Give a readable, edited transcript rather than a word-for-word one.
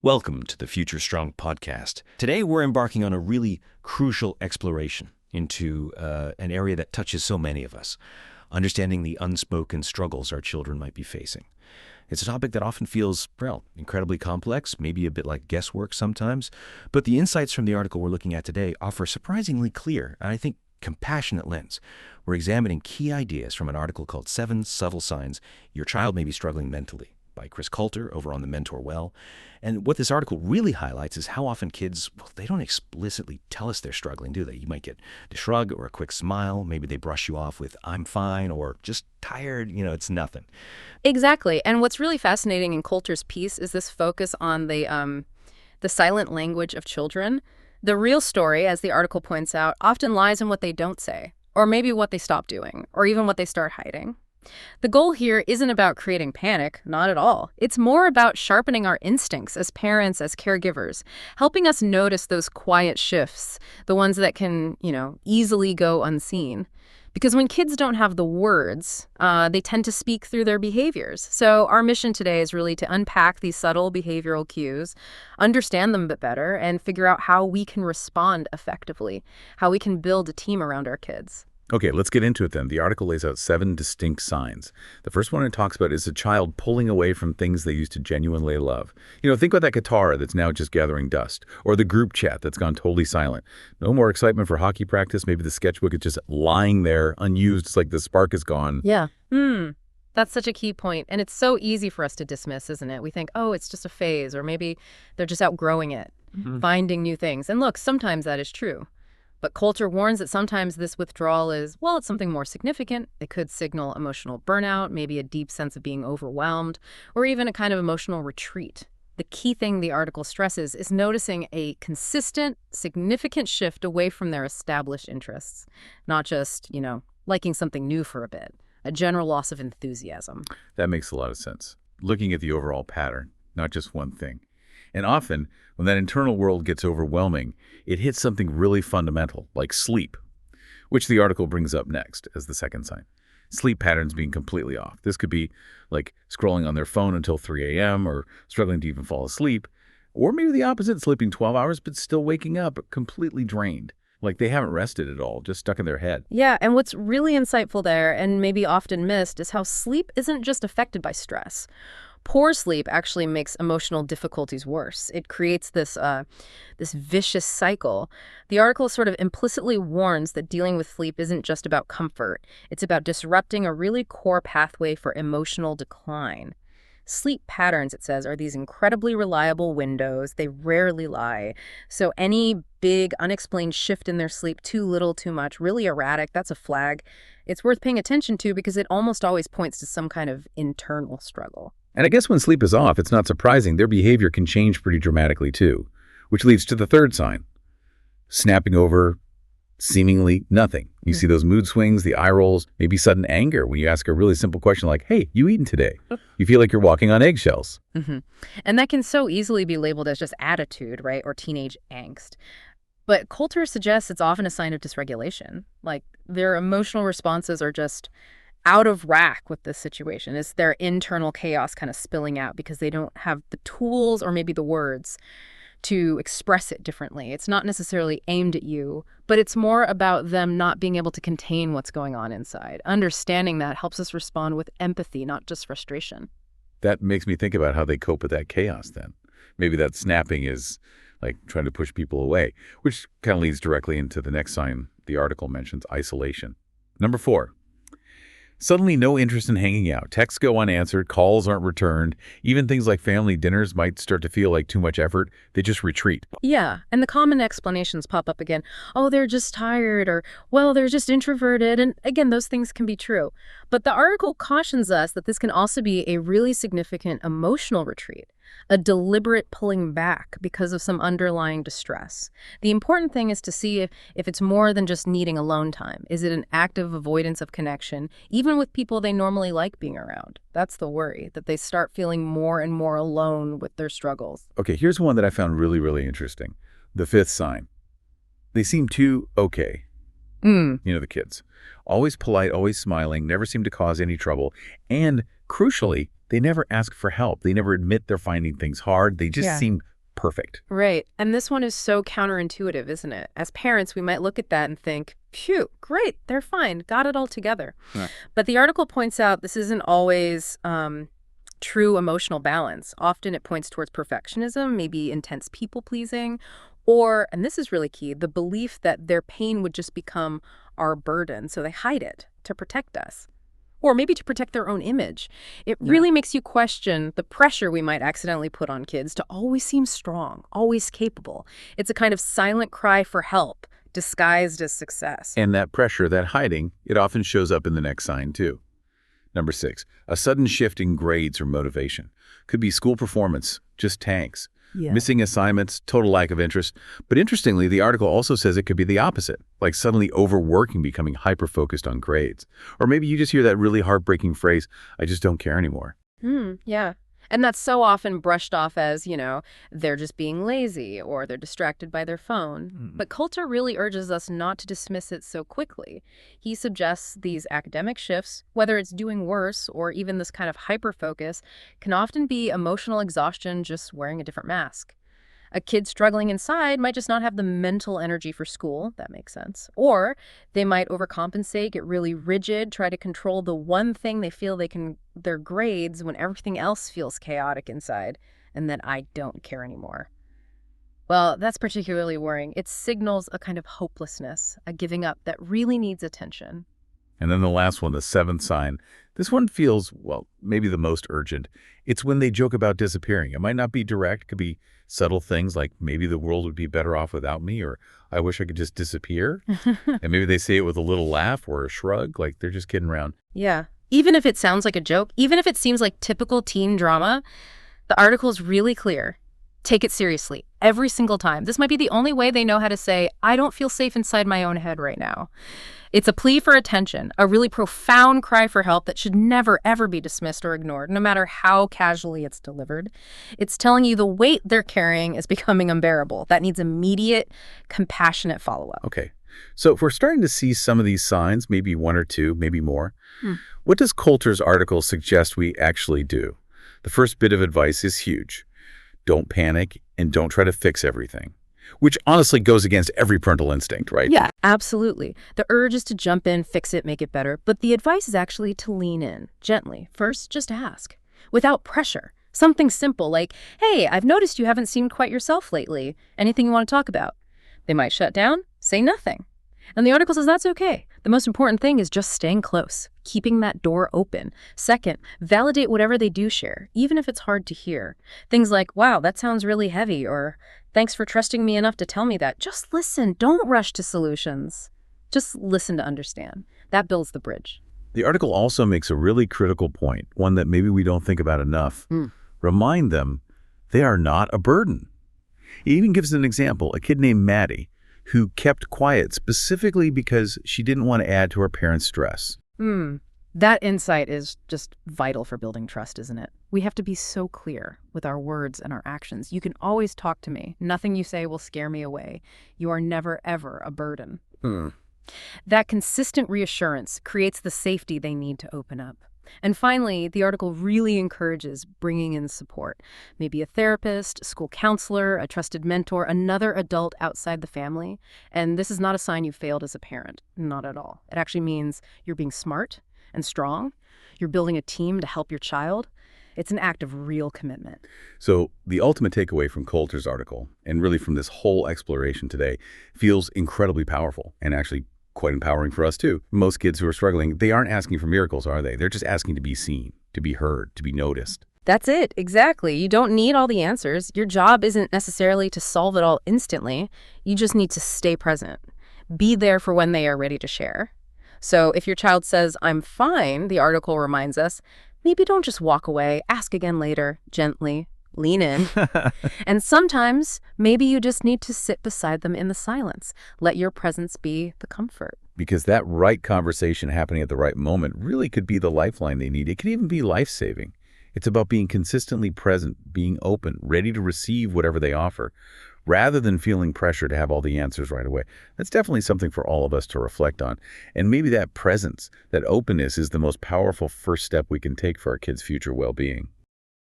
Welcome to the Future Strong podcast. Today we're embarking on a really crucial exploration into an area that touches so many of us, understanding the unspoken struggles our children might be facing. It's a topic that often feels, well, incredibly complex, maybe a bit like guesswork sometimes, but the insights from the article we're looking at today offer a surprisingly clear, and I think compassionate lens. We're examining key ideas from an article called 7 Subtle Signs Your Child May Be Struggling Mentally by Chris Coulter over on the Mentor Well. And what this article really highlights is how often kids, well, they don't explicitly tell us they're struggling, do they? You might get a shrug or a quick smile. Maybe they brush you off with, I'm fine, or just tired, it's nothing. Exactly. And what's really fascinating in Coulter's piece is this focus on the silent language of children. The real story, as the article points out, often lies in what they don't say, or maybe what they stop doing, or even what they start hiding. The goal here isn't about creating panic, not at all. It's more about sharpening our instincts as parents, as caregivers, helping us notice those quiet shifts, the ones that can, easily go unseen. Because when kids don't have the words, they tend to speak through their behaviors. So our mission today is really to unpack these subtle behavioral cues, understand them a bit better, and figure out how we can respond effectively, how we can build a team around our kids. Okay, let's get into it then. The article lays out 7 distinct signs. The first one it talks about is a child pulling away from things they used to genuinely love. Think about that guitar that's now just gathering dust, or the group chat that's gone totally silent. No more excitement for hockey practice. Maybe the sketchbook is just lying there, unused. It's like the spark is gone. Yeah. That's such a key point. And it's so easy for us to dismiss, isn't it? We think, oh, it's just a phase, or maybe they're just outgrowing it, finding new things. And look, sometimes that is true. But Coulter warns that sometimes this withdrawal is, well, it's something more significant. It could signal emotional burnout, maybe a deep sense of being overwhelmed, or even a kind of emotional retreat. The key thing the article stresses is noticing a consistent, significant shift away from their established interests, not just, liking something new for a bit, a general loss of enthusiasm. That makes a lot of sense. Looking at the overall pattern, not just one thing. And often, when that internal world gets overwhelming, it hits something really fundamental, like sleep, which the article brings up next as the second sign. Sleep patterns being completely off. This could be like scrolling on their phone until 3 a.m. or struggling to even fall asleep. Or maybe the opposite, sleeping 12 hours but still waking up completely drained, like they haven't rested at all, just stuck in their head. Yeah, and what's really insightful there, and maybe often missed, is how sleep isn't just affected by stress. Poor sleep actually makes emotional difficulties worse. It creates this vicious cycle. The article sort of implicitly warns that dealing with sleep isn't just about comfort. It's about disrupting a really core pathway for emotional decline. Sleep patterns, it says, are these incredibly reliable windows. They rarely lie. So any big, unexplained shift in their sleep, too little, too much, really erratic, that's a flag. It's worth paying attention to because it almost always points to some kind of internal struggle. And I guess when sleep is off, it's not surprising their behavior can change pretty dramatically too, which leads to the third sign, snapping over seemingly nothing. You see those mood swings, the eye rolls, maybe sudden anger when you ask a really simple question like, hey, you eaten today? You feel like you're walking on eggshells. And that can so easily be labeled as just attitude, right, or teenage angst. But Coulter suggests it's often a sign of dysregulation. Like their emotional responses are just out of whack with this situation. It's their internal chaos kind of spilling out because they don't have the tools or maybe the words to express it differently. It's not necessarily aimed at you, but it's more about them not being able to contain what's going on inside. Understanding that helps us respond with empathy, not just frustration. That makes me think about how they cope with that chaos then. Maybe that snapping is like trying to push people away, which kind of leads directly into the next sign the article mentions, isolation. Number 4. Suddenly no interest in hanging out. Texts go unanswered, calls aren't returned. Even things like family dinners might start to feel like too much effort. They just retreat. Yeah, and the common explanations pop up again. Oh, they're just tired, or, well, they're just introverted. And again, those things can be true. But the article cautions us that this can also be a really significant emotional retreat, a deliberate pulling back because of some underlying distress. The important thing is to see if it's more than just needing alone time. Is it an active avoidance of connection, even with people they normally like being around? That's the worry, that they start feeling more and more alone with their struggles. Okay, here's one that I found really, really interesting. The 5th sign. They seem too okay. The kids. Always polite, always smiling, never seem to cause any trouble, and, crucially, They never ask for help. They never admit they're finding things hard. They just seem perfect. Right. And this one is so counterintuitive, isn't it? As parents, we might look at that and think, phew, great, they're fine, got it all together. Yeah. But the article points out this isn't always true emotional balance. Often it points towards perfectionism, maybe intense people-pleasing, or, and this is really key, the belief that their pain would just become our burden, so they hide it to protect us. Or maybe to protect their own image. It really makes you question the pressure we might accidentally put on kids to always seem strong, always capable. It's a kind of silent cry for help, disguised as success. And that pressure, that hiding, it often shows up in the next sign, too. Number 6, a sudden shift in grades or motivation. Could be school performance, just tanks. Missing assignments, total lack of interest. But interestingly, the article also says it could be the opposite, like suddenly overworking, becoming hyper-focused on grades. Or maybe you just hear that really heartbreaking phrase, I just don't care anymore. Yeah. And that's so often brushed off as, they're just being lazy or they're distracted by their phone. But Coulter really urges us not to dismiss it so quickly. He suggests these academic shifts, whether it's doing worse or even this kind of hyper-focus, can often be emotional exhaustion just wearing a different mask. A kid struggling inside might just not have the mental energy for school. That makes sense. Or they might overcompensate, get really rigid, try to control the one thing they feel their grades when everything else feels chaotic inside, and then I don't care anymore. Well, that's particularly worrying. It signals a kind of hopelessness, a giving up that really needs attention. And then the last one, the 7th sign. This one feels, well, maybe the most urgent. It's when they joke about disappearing. It might not be direct. It could be subtle things like maybe the world would be better off without me, or I wish I could just disappear. And maybe they say it with a little laugh or a shrug, like they're just kidding around. Yeah. Even if it sounds like a joke, even if it seems like typical teen drama, the article is really clear. Take it seriously every single time. This might be the only way they know how to say, I don't feel safe inside my own head right now. It's a plea for attention, a really profound cry for help that should never, ever be dismissed or ignored, no matter how casually it's delivered. It's telling you the weight they're carrying is becoming unbearable. That needs immediate, compassionate follow-up. Okay. So if we're starting to see some of these signs, maybe one or two, maybe more, what does Coulter's article suggest we actually do? The first bit of advice is huge. Don't panic and don't try to fix everything. Which honestly goes against every parental instinct, right? Yeah, absolutely. The urge is to jump in, fix it, make it better. But the advice is actually to lean in, gently. First, just ask, without pressure. Something simple like, hey, I've noticed you haven't seemed quite yourself lately. Anything you want to talk about? They might shut down, say nothing. And the article says that's okay. The most important thing is just staying close, keeping that door open. Second, validate whatever they do share, even if it's hard to hear. Things like, wow, that sounds really heavy, or thanks for trusting me enough to tell me that. Just listen. Don't rush to solutions. Just listen to understand. That builds the bridge. The article also makes a really critical point, one that maybe we don't think about enough. Remind them they are not a burden. He even gives an example, a kid named Maddie, who kept quiet specifically because she didn't want to add to her parents' stress. That insight is just vital for building trust, isn't it? We have to be so clear with our words and our actions. You can always talk to me. Nothing you say will scare me away. You are never, ever a burden. That consistent reassurance creates the safety they need to open up. And finally, the article really encourages bringing in support. Maybe a therapist, a school counselor, a trusted mentor, another adult outside the family. And this is not a sign you failed as a parent. Not at all. It actually means you're being smart and strong. You're building a team to help your child. It's an act of real commitment. So the ultimate takeaway from Coulter's article, and really from this whole exploration today, feels incredibly powerful and actually quite empowering for us too. Most kids who are struggling, they aren't asking for miracles, are they? They're just asking to be seen, to be heard, to be noticed. That's it, exactly. You don't need all the answers. Your job isn't necessarily to solve it all instantly. You just need to stay present. Be there for when they are ready to share. So if your child says, I'm fine, the article reminds us, maybe don't just walk away. Ask again later, gently. Lean in. And sometimes, maybe you just need to sit beside them in the silence. Let your presence be the comfort. Because that right conversation happening at the right moment really could be the lifeline they need. It could even be life-saving. It's about being consistently present, being open, ready to receive whatever they offer, rather than feeling pressure to have all the answers right away. That's definitely something for all of us to reflect on. And maybe that presence, that openness is the most powerful first step we can take for our kids' future well-being.